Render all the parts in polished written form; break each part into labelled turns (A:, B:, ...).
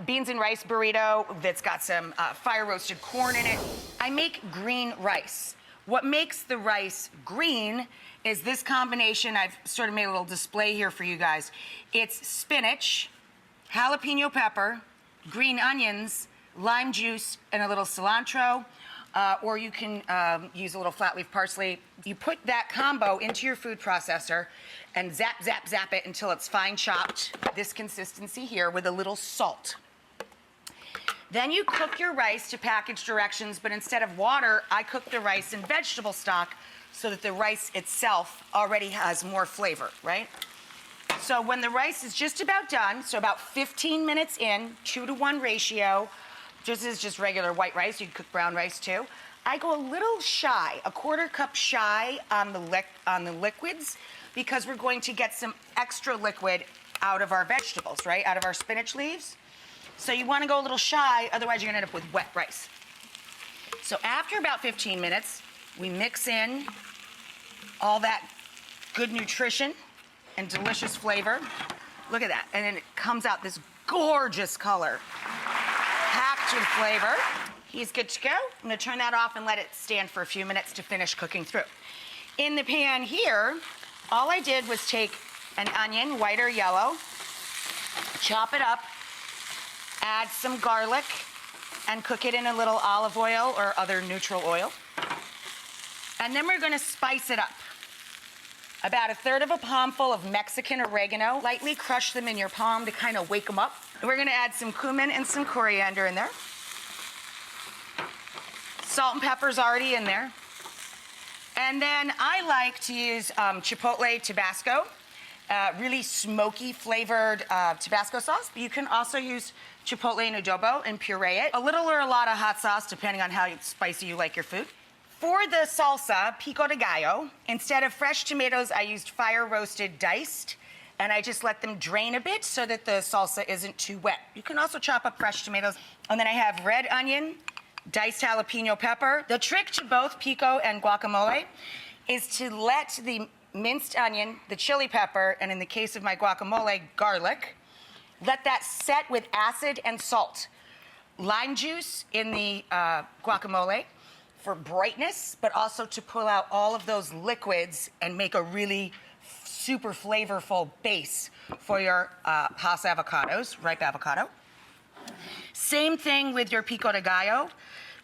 A: beans and rice burrito that's got some fire roasted corn in it. I make green rice. What makes the rice green is this combination. I've sort of made a little display here for you guys. It's spinach, jalapeno pepper, green onions, lime juice, and a little cilantro. Or you can use a little flat leaf parsley. You put that combo into your food processor and zap, zap, zap it until it's fine chopped, this consistency here, with a little salt. Then you cook your rice to package directions, but instead of water, I cook the rice in vegetable stock so that the rice itself already has more flavor, right? So when the rice is just about done, so about 15 minutes in, 2-to-1 ratio, this is just regular white rice. You can cook brown rice too. I go a little shy, a 1/4 cup shy on the liquids, because we're going to get some extra liquid out of our vegetables, right? Out of our spinach leaves. So you want to go a little shy, otherwise you're going to end up with wet rice. So after about 15 minutes, we mix in all that good nutrition and delicious flavor. Look at that. And then it comes out this gorgeous color, packed with flavor. He's good to go. I'm going to turn that off and let it stand for a few minutes to finish cooking through. In the pan here, all I did was take an onion, white or yellow, chop it up, add some garlic, and cook it in a little olive oil or other neutral oil. And then we're going to spice it up. About 1/3 of a palmful of Mexican oregano. Lightly crush them in your palm to kind of wake them up. We're going to add some cumin and some coriander in there. Salt and pepper's already in there. And then I like to use chipotle Tabasco, really smoky flavored Tabasco sauce. But you can also use chipotle and adobo and puree it. A little or a lot of hot sauce, depending on how spicy you like your food. For the salsa, pico de gallo, instead of fresh tomatoes, I used fire roasted diced, and I just let them drain a bit so that the salsa isn't too wet. You can also chop up fresh tomatoes. And then I have red onion, diced jalapeno pepper. The trick to both pico and guacamole is to let the minced onion, the chili pepper, and in the case of my guacamole, garlic, let that set with acid and salt. Lime juice in the guacamole for brightness, but also to pull out all of those liquids and make a really super flavorful base for your Hass avocados, ripe avocado. Same thing with your pico de gallo.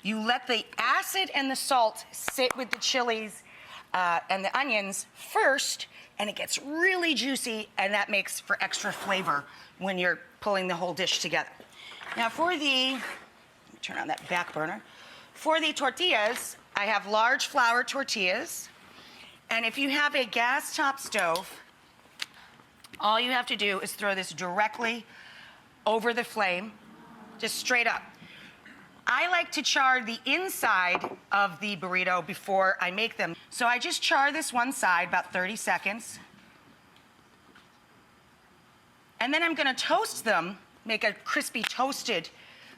A: You let the acid and the salt sit with the chilies and the onions first, and it gets really juicy, and that makes for extra flavor when you're pulling the whole dish together. Now for the, let me turn on that back burner. For the tortillas, I have large flour tortillas, and if you have a gas top stove, all you have to do is throw this directly over the flame, just straight up. I like to char the inside of the burrito before I make them. So I just char this one side, about 30 seconds. And then I'm gonna toast them, make a crispy toasted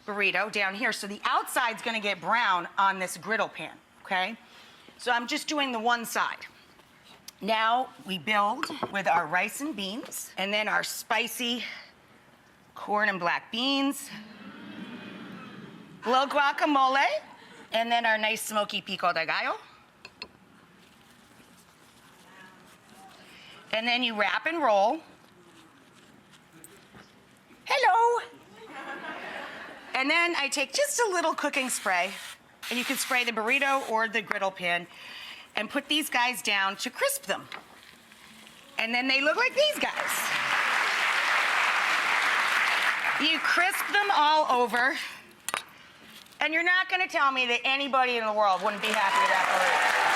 A: burrito down here. So the outside's gonna get brown on this griddle pan, okay? So I'm just doing the one side. Now we build with our rice and beans, and then our spicy corn and black beans, a little guacamole, and then our nice smoky pico de gallo. And then you wrap and roll. Hello. And then I take just a little cooking spray, and you can spray the burrito or the griddle pan, and put these guys down to crisp them. And then they look like these guys. You crisp them all over, and you're not gonna tell me that anybody in the world wouldn't be happy with that burrito.